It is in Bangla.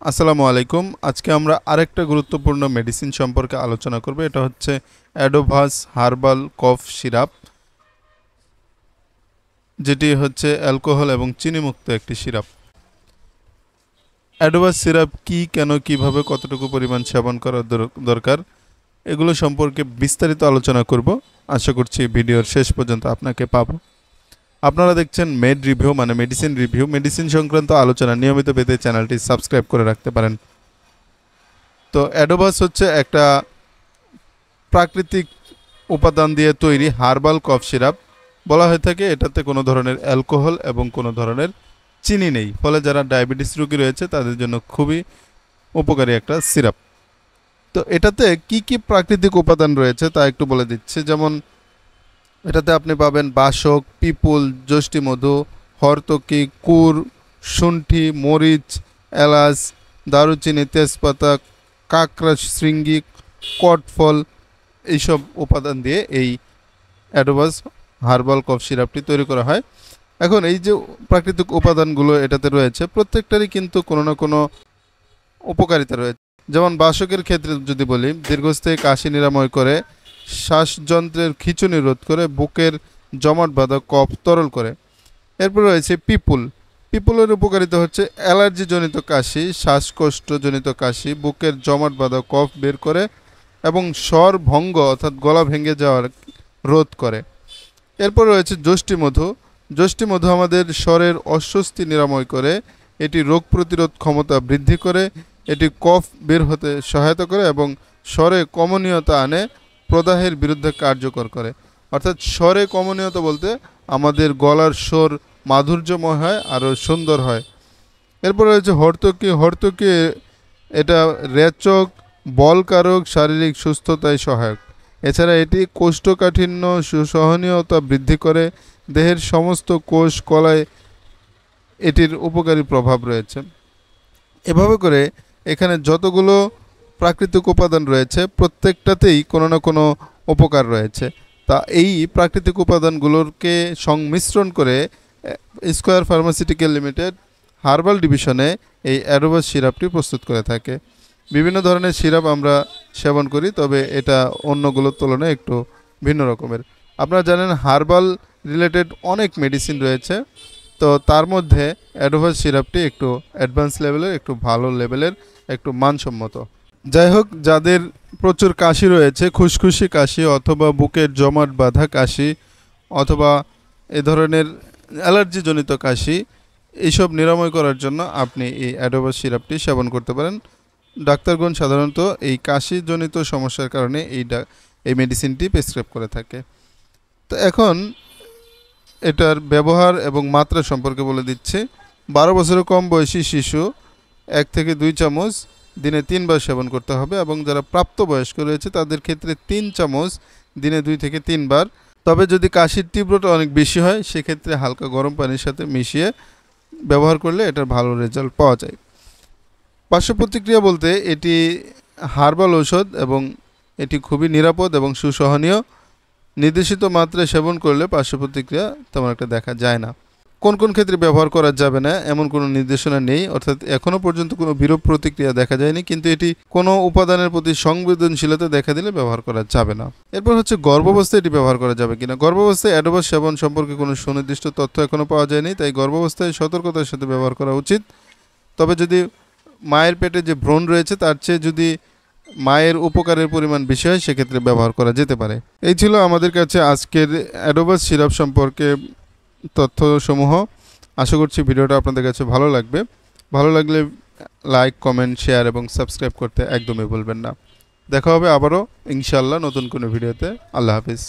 আসসালামু আলাইকুম। আজকে আমরা আরেকটা গুরুত্বপূর্ণ মেডিসিন সম্পর্কে আলোচনা করব। এটা হচ্ছে অ্যাডোভাস হার্বাল কফ সিরাপ, যেটি হচ্ছে অ্যালকোহল এবং চিনিমুক্ত একটি সিরাপ। অ্যাডোভাস সিরাপ কি, কেন, কিভাবে, কতটুকু পরিমাণ সেবন করা দরকার, এগুলো সম্পর্কে বিস্তারিত আলোচনা করব। আশা করছি ভিডিওর শেষ পর্যন্ত আপনাকে পাবো। আপনারা দেখছেন মেড রিভিউ, মানে মেডিসিন রিভিউ। মেডিসিন সংক্রান্ত আলোচনা নিয়মিত পেতে চ্যানেলটি সাবস্ক্রাইব করে রাখতে পারেন। তো অ্যাডোভাস হচ্ছে একটা প্রাকৃতিক উপাদান দিয়ে তৈরি হার্বাল কফ সিরাপ। বলা হয়ে থাকে এটাতে কোনো ধরনের অ্যালকোহল এবং কোনো ধরনের চিনি নেই, ফলে যারা ডায়াবেটিস রোগী রয়েছে তাদের জন্য খুবই উপকারী একটা সিরাপ। তো এটাতে কি কি প্রাকৃতিক উপাদান রয়েছে তা একটু বলে দিচ্ছি। যেমন এটাতে আপনি পাবেন বাসক, পিপুল, যষ্টিমধু, হরতকি, কুর, শুণ্ঠি, মরিচ, এলাচ, দারুচিনি, তেজপাতা, কাঁকড়া শৃঙ্গি, কটফল, এইসব উপাদান দিয়ে এই অ্যাডোভাস হার্বাল কফ সিরাপটি তৈরি করা হয়। এখন এই যে প্রাকৃতিক উপাদানগুলো এটাতে রয়েছে, প্রত্যেকটারই কিন্তু কোনো না কোনো উপকারিতা রয়েছে। যেমন বাসকের ক্ষেত্রে যদি বলি, দীর্ঘস্থায়ী কাশি নিরাময় করে, শ্বাসযন্ত্রের খিঁচুনি রোধ করে, বুকের জমাট বাঁধা কফ তরল করে। এরপর রয়েছে পিপুল। পিপুলের উপকারিতা হচ্ছে অ্যালার্জিজনিত কাশি, শ্বাসকষ্টজনিত কাশি, বুকের জমাট বাঁধা কফ বের করে এবং স্বর ভঙ্গ অর্থাৎ গলা ভেঙে যাওয়ার রোধ করে। এরপর রয়েছে যষ্টিমধু। যষ্টিমধু আমাদের স্বরের অস্বস্তি নিরাময় করে, এটি রোগ প্রতিরোধ ক্ষমতা বৃদ্ধি করে, এটি কফ বের হতে সহায়তা করে এবং স্বরে কমনীয়তা আনে, প্রদাহের বিরুদ্ধে কার্যকর করে। অর্থাৎ স্বরে কমনীয়তা বলতে আমাদের গলার স্বর মাধুর্যময় হয়, আরও সুন্দর হয়। এরপর রয়েছে হর্তকি। হর্তকি এটা রেচক, বলকারক, শারীরিক সুস্থতায় সহায়ক। এছাড়া এটি কোষ্ঠকাঠিন্য সহনীয়তা বৃদ্ধি করে, দেহের সমস্ত কোষ কলায় এটির উপকারী প্রভাব রয়েছে। এভাবে করে এখানে যতগুলো প্রাকৃতিক উপাদান রয়েছে প্রত্যেকটাতেই কোনো না কোনো উপকার রয়েছে। তা এই প্রাকৃতিক উপাদানগুলোকে সংমিশ্রণ করে স্কয়ার ফার্মাসিউটিক্যাল লিমিটেড হার্বাল ডিভিশনে এই অ্যাডোভাস সিরাপটি প্রস্তুত করে থাকে। বিভিন্ন ধরনের সিরাপ আমরা সেবন করি, তবে এটা অন্যগুলোর তুলনায় একটু ভিন্ন রকমের। আপনারা জানেন হার্বাল রিলেটেড অনেক মেডিসিন রয়েছে, তো তার মধ্যে অ্যাডোভাস সিরাপটি একটু অ্যাডভান্স লেভেলের, একটু ভালো লেভেলের, একটু মানসম্মত। যাই হোক, যাদের প্রচুর কাশি রয়েছে, খুশখুশি কাশি অথবা বুকের জমাট বাঁধা কাশি অথবা এ ধরনের অ্যালার্জিজনিত কাশি, এইসব নিরাময় করার জন্য আপনি এই অ্যাডোভাস সিরাপটি সেবন করতে পারেন। ডাক্তারগণ সাধারণত এই কাশিজনিত সমস্যার কারণে এই মেডিসিনটি প্রেসক্রাইব করে থাকে। তো এখন এটার ব্যবহার এবং মাত্রা সম্পর্কে বলে দিচ্ছে। 12 বছরের কম বয়সী শিশু 1 থেকে 2 চামচ দিনে 3 বার সেবন করতে হবে, এবং যারা প্রাপ্তবয়স্ক রয়েছে তাদের ক্ষেত্রে 3 চামচ দিনে 2 থেকে 3 বার। তবে যদি কাশির তীব্রতা অনেক বেশি হয় সেক্ষেত্রে হালকা গরম পানির সাথে মিশিয়ে ব্যবহার করলে এটার ভালো রেজাল্ট পাওয়া যায়। পার্শ্ব প্রতিক্রিয়া বলতে এটি হার্বাল ঔষধ এবং এটি খুবই নিরাপদ এবং সুসহনীয়। নির্দেশিত মাত্রায় সেবন করলে পার্শ্ব প্রতিক্রিয়া তেমন একটা দেখা যায় না। কোন কোন ক্ষেত্রে ব্যবহার করা যাবে না এমন কোনো নির্দেশনা নেই, অর্থাৎ এখনও পর্যন্ত কোনো বিরূপ প্রতিক্রিয়া দেখা যায়নি, কিন্তু এটি কোনো উপাদানের প্রতি সংবেদনশীলতা দেখা দিলে ব্যবহার করা যাবে না। এরপর হচ্ছে গর্ভাবস্থায় এটি ব্যবহার করা যাবে কিনা। গর্ভাবস্থায় অ্যাডোভাস সেবন সম্পর্কে কোনো সুনির্দিষ্ট তথ্য এখনও পাওয়া যায়নি, তাই গর্ভাবস্থায় সতর্কতার সাথে ব্যবহার করা উচিত। তবে যদি মায়ের পেটে যে ভ্রূণ রয়েছে তার চেয়ে যদি মায়ের উপকারের পরিমাণ বেশি হয় সেক্ষেত্রে ব্যবহার করা যেতে পারে। এই ছিল আমাদের কাছে আজকের অ্যাডোভাস সিরাপ সম্পর্কে তথ্যসমূহ। আশা করছি ভিডিওটা আপনাদের কাছে ভালো লাগবে। ভালো লাগলে লাইক, কমেন্ট, শেয়ার এবং সাবস্ক্রাইব করতে একদমই ভুলবেন না। দেখা হবে আবারও ইনশাআল্লাহ নতুন কোনো ভিডিওতে। আল্লাহ হাফিজ।